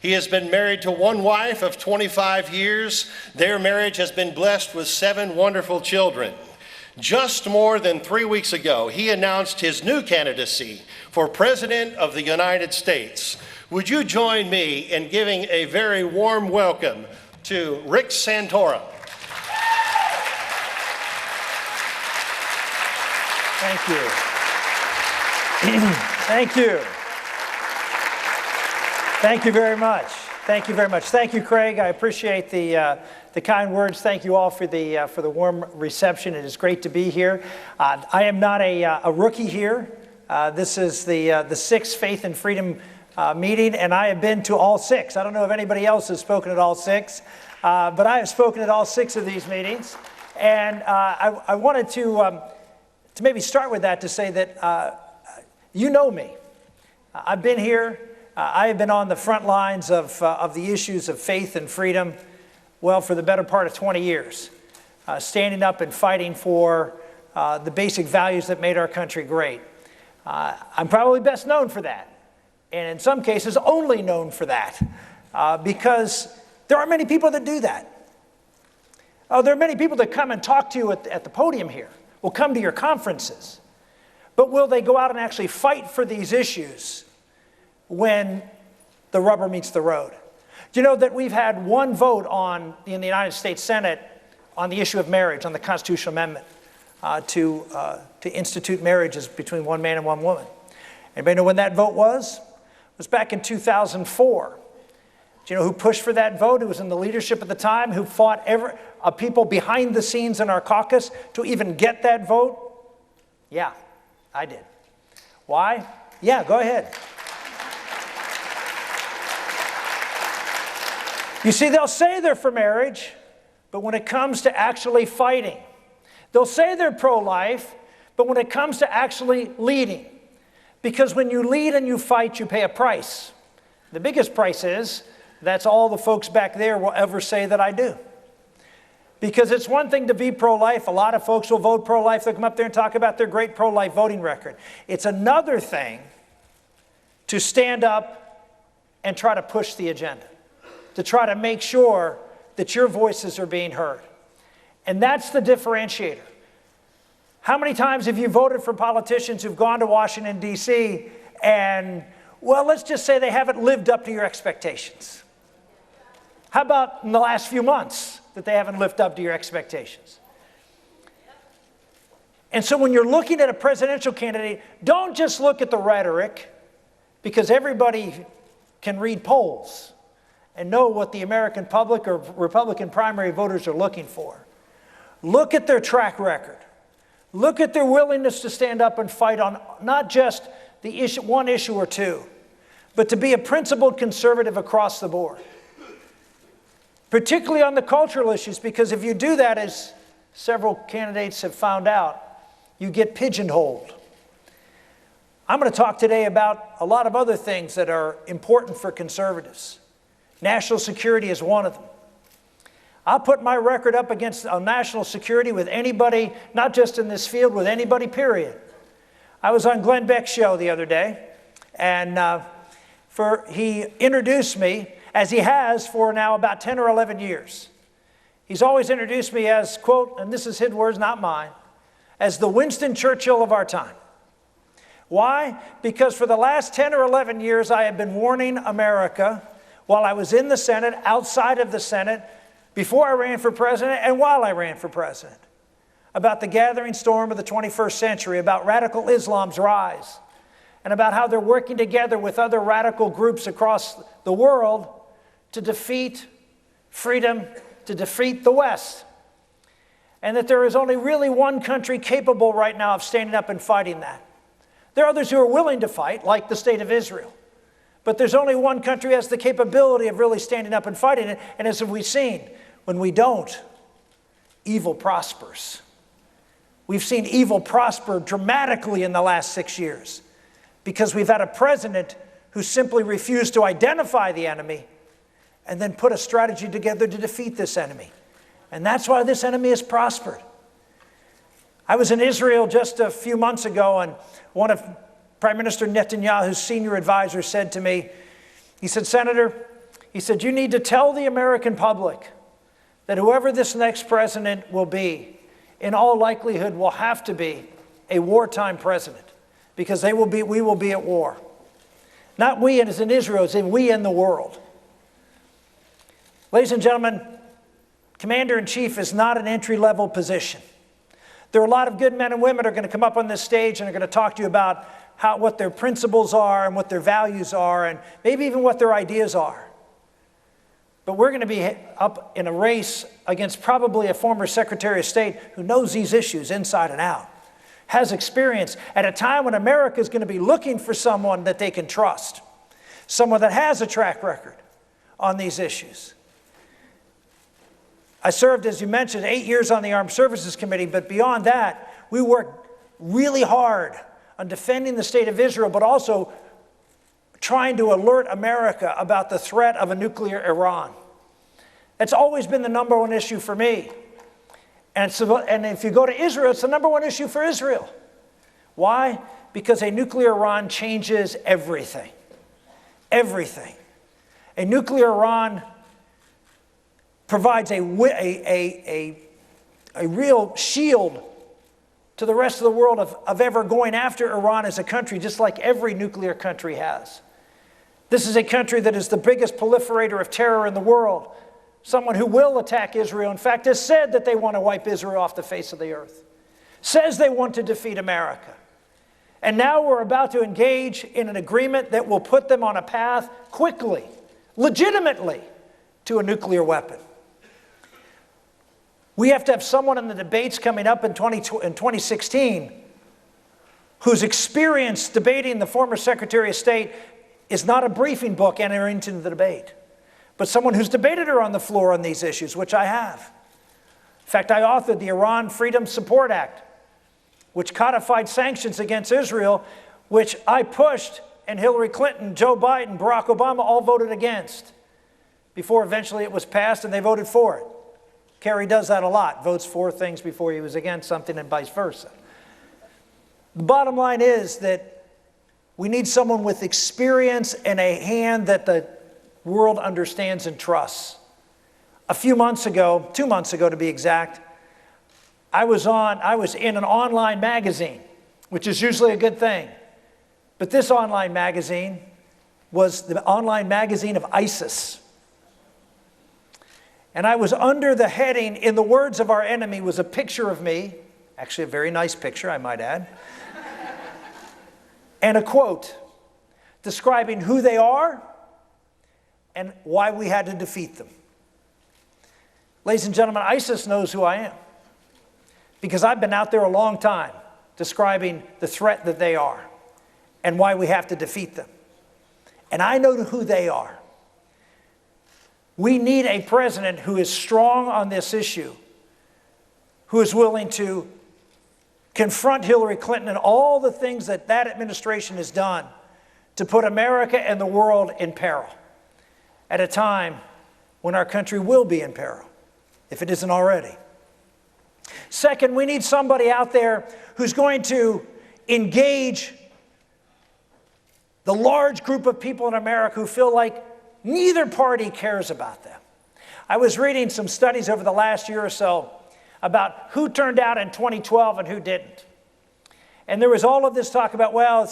He has been married to one wife of 25 years. Their marriage has been blessed with 7 wonderful children. Just more than 3 weeks ago, he announced his new candidacy for President of the United States. Would you join me in giving a very warm welcome to Rick Santorum? Thank you. Thank you. Thank you very much. Thank you very much. Thank you, Craig. I appreciate the kind words. Thank you all for the warm reception. It is great to be here. I am not a rookie here. This is the 6th Faith and Freedom meeting, and I have been to all 6. I don't know if anybody else has spoken at all 6, but I have spoken at all 6 of these meetings. And I wanted to maybe start with that to say that you know me. I've been here. I have been on the front lines of the issues of faith and freedom, well, for the better part of 20 years, standing up and fighting for the basic values that made our country great. I'm probably best known for that, and in some cases only known for that, because there aren't many people that do that. There are many people that come and talk to you at the podium here, will come to your conferences, but will they go out and actually fight for these issues when the rubber meets the road? Do you know that we've had one vote in the United States Senate on the issue of marriage, on the constitutional amendment to institute marriages between one man and one woman? Anybody know when that vote was? It was back in 2004. Do you know who pushed for that vote? Who was in the leadership at the time? Who fought people behind the scenes in our caucus to even get that vote? Yeah, I did. Why? Yeah, go ahead. You see, they'll say they're for marriage, but when it comes to actually fighting, they'll say they're pro-life, but when it comes to actually leading, because when you lead and you fight, you pay a price. The biggest price is, that's all the folks back there will ever say that I do. Because it's one thing to be pro-life. A lot of folks will vote pro-life. They'll come up there and talk about their great pro-life voting record. It's another thing to stand up and try to push the agenda, to try to make sure that your voices are being heard. And that's the differentiator. How many times have you voted for politicians who've gone to Washington, D.C. and, well, let's just say they haven't lived up to your expectations? How about in the last few months that they haven't lived up to your expectations? And so when you're looking at a presidential candidate, don't just look at the rhetoric, because everybody can read polls and know what the American public or Republican primary voters are looking for. Look at their track record. Look at their willingness to stand up and fight on not just the issue, one issue or two, but to be a principled conservative across the board. Particularly on the cultural issues, because if you do that, as several candidates have found out, you get pigeonholed. I'm going to talk today about a lot of other things that are important for conservatives. National security is one of them. I'll put my record up against national security with anybody, not just in this field, with anybody, period. I was on Glenn Beck's show the other day, and he introduced me, as he has for now about 10 or 11 years. He's always introduced me as, quote, and this is his words, not mine, as the Winston Churchill of our time. Why? Because for the last 10 or 11 years, I have been warning America, while I was in the Senate, outside of the Senate, before I ran for president, and while I ran for president, about the gathering storm of the 21st century, about radical Islam's rise, and about how they're working together with other radical groups across the world to defeat freedom, to defeat the West. And that there is only really one country capable right now of standing up and fighting that. There are others who are willing to fight, like the state of Israel. But there's only one country that has the capability of really standing up and fighting it. And as we've seen, when we don't, evil prospers. We've seen evil prosper dramatically in the last 6 years because we've had a president who simply refused to identify the enemy and then put a strategy together to defeat this enemy. And that's why this enemy has prospered. I was in Israel just a few months ago, and one of Prime Minister Netanyahu's senior advisors said to me, he said, "Senator, He said, you need to tell the American public that whoever this next president will be, in all likelihood will have to be a wartime president, because we will be at war. Not we as in Israel, as in we in the world. Ladies and gentlemen, Commander-in-Chief is not an entry-level position. There are a lot of good men and women who are going to come up on this stage and are going to talk to you about what their principles are and what their values are and maybe even what their ideas are. But we're going to be up in a race against probably a former Secretary of State who knows these issues inside and out, has experience at a time when America is going to be looking for someone that they can trust, someone that has a track record on these issues. I served, as you mentioned, 8 years on the Armed Services Committee, but beyond that, we worked really hard on defending the state of Israel, but also trying to alert America about the threat of a nuclear Iran. That's always been the number one issue for me. And if you go to Israel, it's the number one issue for Israel. Why? Because a nuclear Iran changes everything. Everything. A nuclear Iran provides a real shield to the rest of the world of ever going after Iran as a country, just like every nuclear country has. This is a country that is the biggest proliferator of terror in the world. Someone who will attack Israel, in fact, has said that they want to wipe Israel off the face of the earth. Says they want to defeat America. And now we're about to engage in an agreement that will put them on a path quickly, legitimately, to a nuclear weapon. We have to have someone in the debates coming up in 2016 whose experience debating the former Secretary of State is not a briefing book entering into the debate, but someone who's debated her on the floor on these issues, which I have. In fact, I authored the Iran Freedom Support Act, which codified sanctions against Israel, which I pushed, and Hillary Clinton, Joe Biden, Barack Obama all voted against before eventually it was passed and they voted for it. Kerry does that a lot, votes for things before he was against something and vice versa. The bottom line is that we need someone with experience and a hand that the world understands and trusts. A few months ago, 2 months ago to be exact, I was in an online magazine, which is usually a good thing. But this online magazine was the online magazine of ISIS. And I was under the heading, in the words of our enemy, was a picture of me, actually a very nice picture, I might add, and a quote describing who they are and why we had to defeat them. Ladies and gentlemen, ISIS knows who I am because I've been out there a long time describing the threat that they are and why we have to defeat them. And I know who they are. We need a president who is strong on this issue, who is willing to confront Hillary Clinton and all the things that that administration has done to put America and the world in peril at a time when our country will be in peril, if it isn't already. Second, we need somebody out there who's going to engage the large group of people in America who feel like neither party cares about them. I was reading some studies over the last year or so about who turned out in 2012 and who didn't. And there was all of this talk about, well,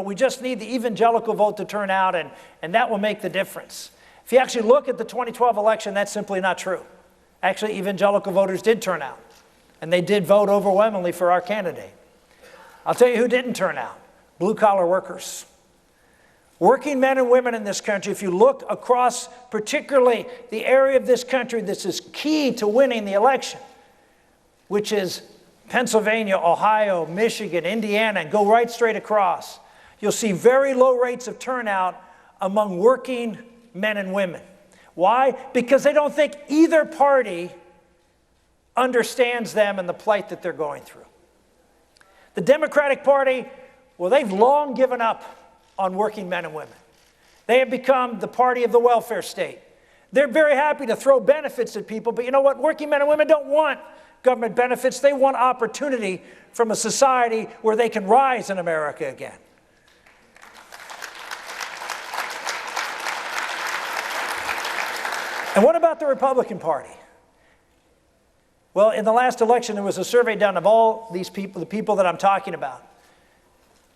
we just need the evangelical vote to turn out and that will make the difference. If you actually look at the 2012 election, that's simply not true. Actually, evangelical voters did turn out, and they did vote overwhelmingly for our candidate. I'll tell you who didn't turn out: blue-collar workers. Working men and women in this country, if you look across particularly the area of this country this is key to winning the election, which is Pennsylvania, Ohio, Michigan, Indiana, and go right straight across, you'll see very low rates of turnout among working men and women. Why? Because they don't think either party understands them and the plight that they're going through. The Democratic Party, well, they've long given up on working men and women. They have become the party of the welfare state. They're very happy to throw benefits at people, but you know what? Working men and women don't want government benefits. They want opportunity from a society where they can rise in America again. And what about the Republican Party? Well, in the last election, there was a survey done of all these people, the people that I'm talking about.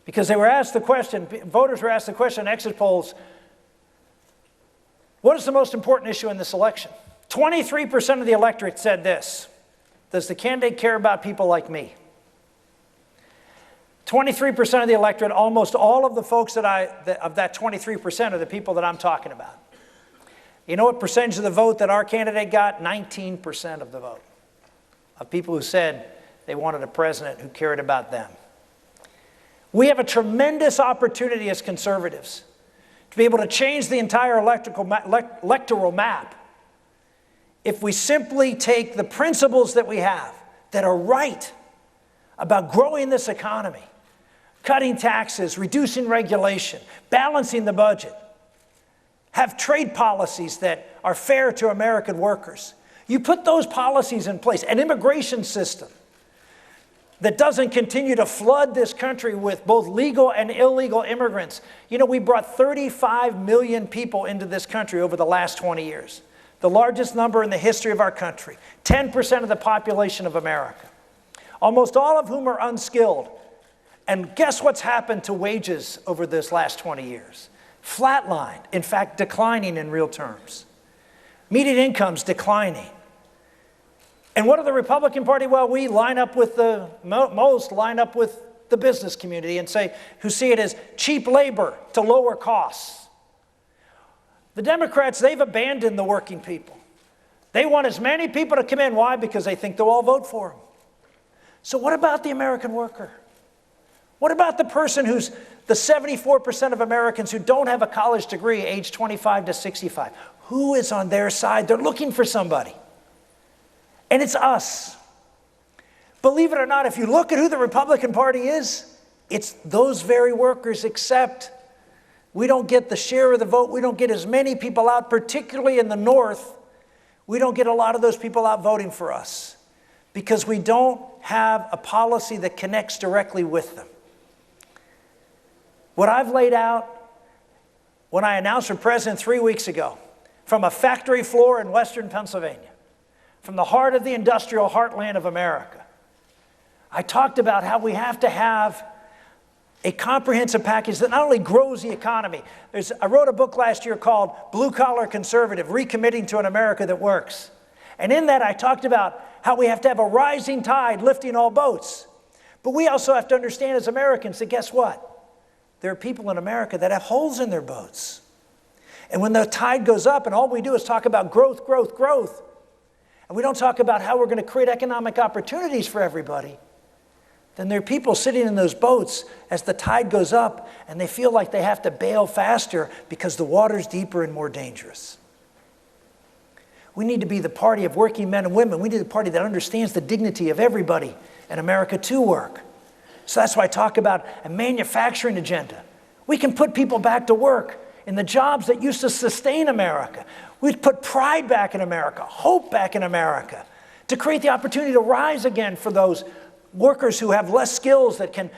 Because they were asked the question, voters were asked the question in exit polls, what is the most important issue in this election? 23% of the electorate said this: does the candidate care about people like me? 23% of the electorate, almost all of the folks of that 23% are the people that I'm talking about. You know what percentage of the vote that our candidate got? 19% of the vote of people who said they wanted a president who cared about them. We have a tremendous opportunity as conservatives to be able to change the entire electoral map if we simply take the principles that we have that are right about growing this economy, cutting taxes, reducing regulation, balancing the budget, have trade policies that are fair to American workers. You put those policies in place, an immigration system that doesn't continue to flood this country with both legal and illegal immigrants. You know, we brought 35 million people into this country over the last 20 years, the largest number in the history of our country, 10% of the population of America, almost all of whom are unskilled. And guess what's happened to wages over this last 20 years? Flatlined, in fact, declining in real terms. Median incomes declining. And what are the Republican Party? Well, we line up with line up with the business community and say, who see it as cheap labor to lower costs. The Democrats, they've abandoned the working people. They want as many people to come in. Why? Because they think they'll all vote for them. So what about the American worker? What about the person who's the 74% of Americans who don't have a college degree, age 25 to 65? Who is on their side? They're looking for somebody. And it's us. Believe it or not, if you look at who the Republican Party is, it's those very workers, except we don't get the share of the vote. We don't get as many people out, particularly in the North. We don't get a lot of those people out voting for us because we don't have a policy that connects directly with them. What I've laid out when I announced for president 3 weeks ago, from a factory floor in Western Pennsylvania, from the heart of the industrial heartland of America, I talked about how we have to have a comprehensive package that not only grows the economy. I wrote a book last year called Blue Collar Conservative, Recommitting to an America That Works. And in that I talked about how we have to have a rising tide lifting all boats. But we also have to understand as Americans that guess what? There are people in America that have holes in their boats. And when the tide goes up and all we do is talk about growth, growth, growth, and we don't talk about how we're going to create economic opportunities for everybody, then there are people sitting in those boats as the tide goes up and they feel like they have to bail faster because the water's deeper and more dangerous. We need to be the party of working men and women. We need a party that understands the dignity of everybody in America to work. So that's why I talk about a manufacturing agenda. We can put people back to work in the jobs that used to sustain America. We'd put pride back in America, hope back in America, to create the opportunity to rise again for those workers who have less skills that can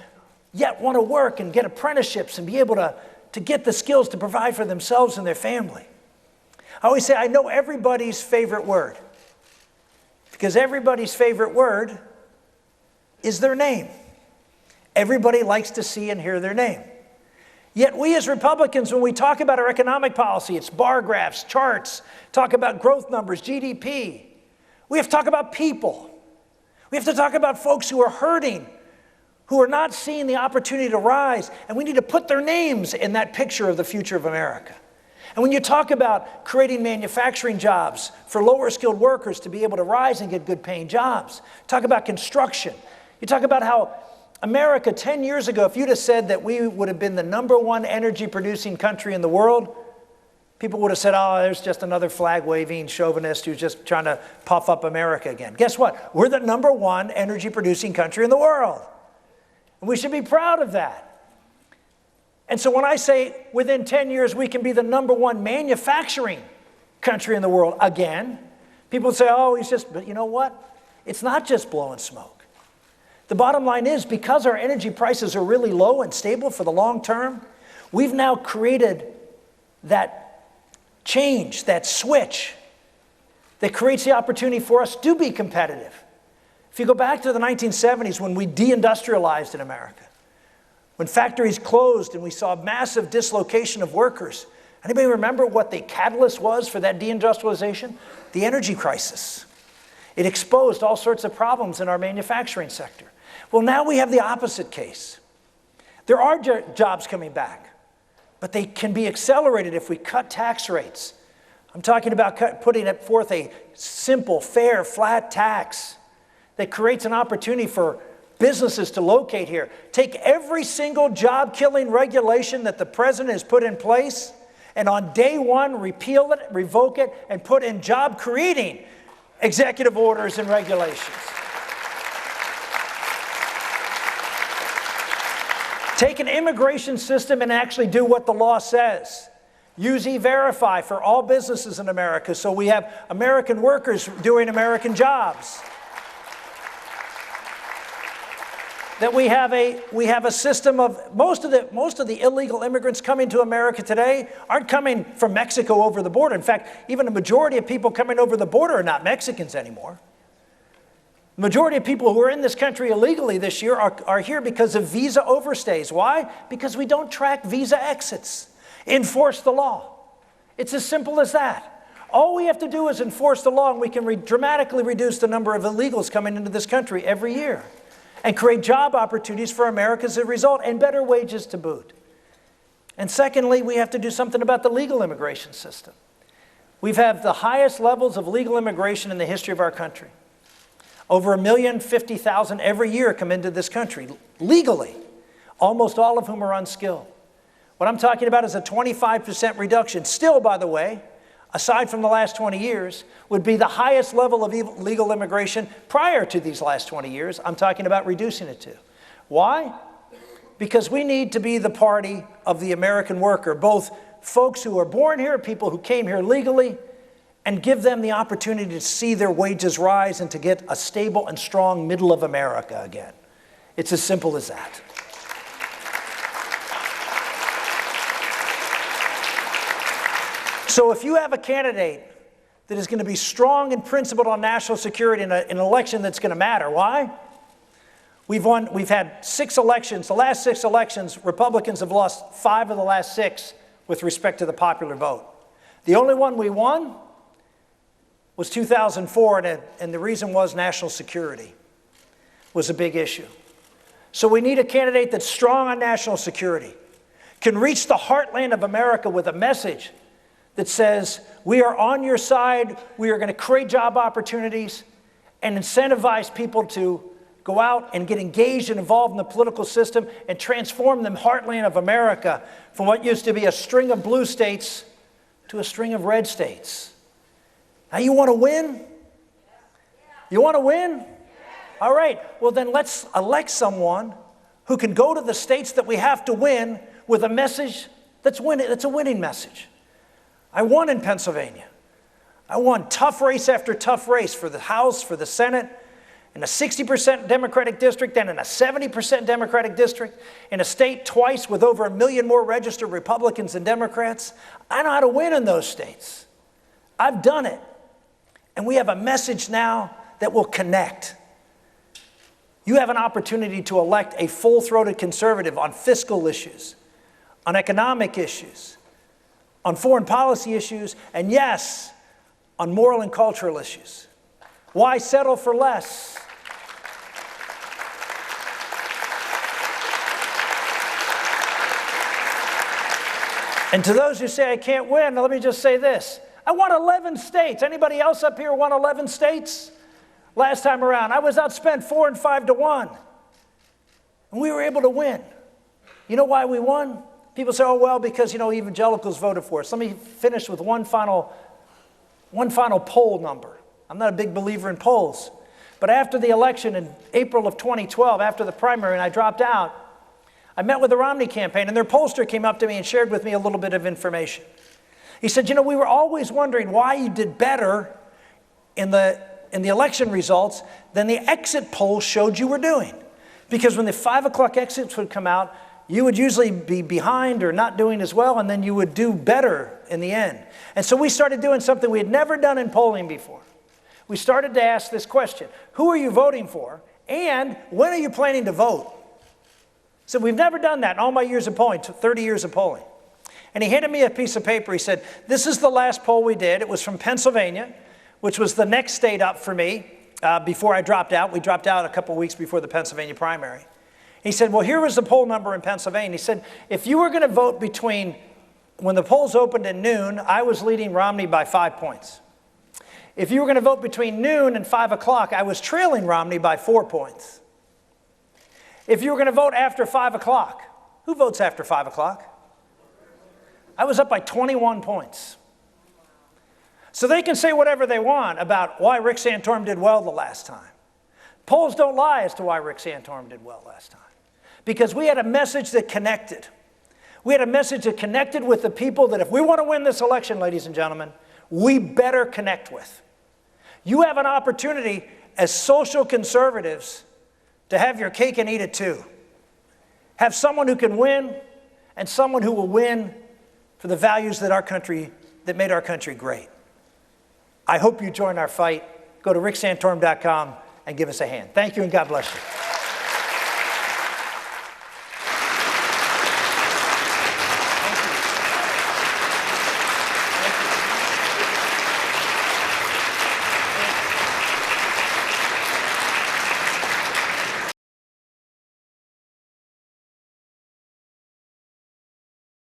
yet want to work and get apprenticeships and be able to get the skills to provide for themselves and their family. I always say I know everybody's favorite word, because everybody's favorite word is their name. Everybody likes to see and hear their name. Yet we as Republicans, when we talk about our economic policy, it's bar graphs, charts, talk about growth numbers, GDP. We have to talk about people. We have to talk about folks who are hurting, who are not seeing the opportunity to rise, and we need to put their names in that picture of the future of America. And when you talk about creating manufacturing jobs for lower skilled workers to be able to rise and get good paying jobs, talk about construction, you talk about how America 10 years ago, if you'd have said that we would have been the #1 energy producing country in the world, people would have said, oh, there's just another flag waving chauvinist who's just trying to puff up America again. Guess what? We're the #1 energy producing country in the world. And we should be proud of that. And so when I say within 10 years we can be the #1 manufacturing country in the world again, people say, oh, he's just, but you know what? It's not just blowing smoke. The bottom line is, because our energy prices are really low and stable for the long term, we've now created that change, that switch that creates the opportunity for us to be competitive. If you go back to the 1970s when we deindustrialized in America, when factories closed and we saw massive dislocation of workers, anybody remember what the catalyst was for that deindustrialization? The energy crisis. It exposed all sorts of problems in our manufacturing sector. Well, now we have the opposite case. There are jobs coming back, but they can be accelerated if we cut tax rates. I'm talking about putting forth a simple, fair, flat tax that creates an opportunity for businesses to locate here. Take every single job-killing regulation that the president has put in place, and on day one, repeal it, revoke it, and put in job-creating executive orders and regulations. Take an immigration system and actually do what the law says. Use E-Verify for all businesses in America so we have American workers doing American jobs. That we have a system of most of the illegal immigrants coming to America today aren't coming from Mexico over the border. In fact, even a majority of people coming over the border are not Mexicans anymore. The majority of people who are in this country illegally this year are here because of visa overstays. Why? Because we don't track visa exits. Enforce the law. It's as simple as that. All we have to do is enforce the law, and we can dramatically reduce the number of illegals coming into this country every year and create job opportunities for America as a result, and better wages to boot. And secondly, we have to do something about the legal immigration system. We've had the highest levels of legal immigration in the history of our country. Over 1,050,000 every year come into this country legally, almost all of whom are unskilled. What I'm talking about is a 25% reduction. Still, by the way, aside from the last 20 years, would be the highest level of legal immigration prior to these last 20 years. I'm talking about reducing it to. Why? Because we need to be the party of the American worker, both folks who are born here, people who came here legally, and give them the opportunity to see their wages rise and to get a stable and strong middle of America again. It's as simple as that. So if you have a candidate that is going to be strong and principled on national security in an election that's going to matter, why? We've had 6 elections. The last 6 elections, Republicans have lost 5 of the last 6 with respect to the popular vote. The only one we won was 2004, and the reason was national security was a big issue. So we need a candidate that's strong on national security, can reach the heartland of America with a message that says, we are on your side, we are going to create job opportunities and incentivize people to go out and get engaged and involved in the political system and transform the heartland of America from what used to be a string of blue states to a string of red states. Now, you want to win? You want to win? All right, well then let's elect someone who can go to the states that we have to win with a message that's a winning message. I won in Pennsylvania. I won tough race after tough race for the House, for the Senate, in a 60% Democratic district and in a 70% Democratic district, in a state twice with over 1 million more registered Republicans than Democrats. I know how to win in those states. I've done it. And we have a message now that will connect. You have an opportunity to elect a full-throated conservative on fiscal issues, on economic issues, on foreign policy issues, and yes, on moral and cultural issues. Why settle for less? And to those who say I can't win, let me just say this. I won 11 states. Anybody else up here won 11 states? Last time around, I was outspent 4 and 5 to 1. And we were able to win. You know why we won? People say, oh, well, because, evangelicals voted for us. Let me finish with one final poll number. I'm not a big believer in polls. But after the election in April of 2012, after the primary, and I dropped out, I met with the Romney campaign, and their pollster came up to me and shared with me a little bit of information. He said, we were always wondering why you did better in the election results than the exit polls showed you were doing. Because when the 5 o'clock exits would come out, you would usually be behind or not doing as well, and then you would do better in the end. And so we started doing something we had never done in polling before. we started to ask this question: who are you voting for, and when are you planning to vote? So we've never done that in all my years of polling, 30 years of polling. And he handed me a piece of paper. He said, this is the last poll we did. It was from Pennsylvania, which was the next state up for me before I dropped out. We dropped out a couple weeks before the Pennsylvania primary. He said, well, here was the poll number in Pennsylvania. He said, if you were going to vote between, when the polls opened at noon, I was leading Romney by 5 points. If you were going to vote between noon and 5 o'clock, I was trailing Romney by 4 points. If you were going to vote after 5 o'clock, who votes after 5 o'clock? I was up by 21 points. So they can say whatever they want about why Rick Santorum did well the last time. Polls don't lie as to why Rick Santorum did well last time. Because we had a message that connected. We had a message that connected with the people that if we want to win this election, ladies and gentlemen, we better connect with. You have an opportunity as social conservatives to have your cake and eat it too. Have someone who can win and someone who will win for the values that made our country great. I hope you join our fight. Go to ricksantorum.com and give us a hand. Thank you and God bless you.